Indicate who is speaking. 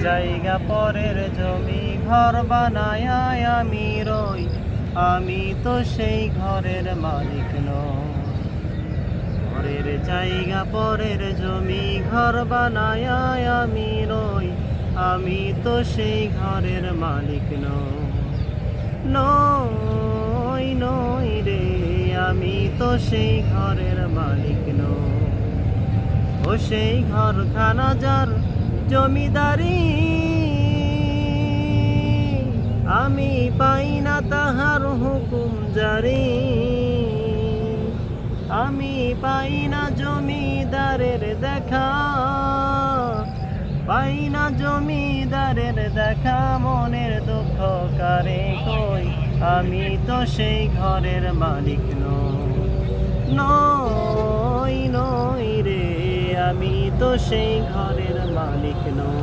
Speaker 1: জায়গা পরের জমি ঘর বানায় আমি রই, আমি তো সেই ঘরের মালিক নই। পরের জায়গা পরের জমি ঘর বানায় আমি রই, আমি তো সেই ঘরের মালিক নই। নই নই রে, আমি তো সেই ঘরের মালিক নই। ও সেই ঘরখানা যার জমিদারি, আমি পাই না তাহার হুকুম জারি। আমি পাই না জমিদারের দেখা, পাই না জমিদারের দেখা, মনের দুঃখ কারে কই, আমি তো সেই ঘরের মালিক নই। নই নই রে, আমি তো সেই ঘরের মালিক নই।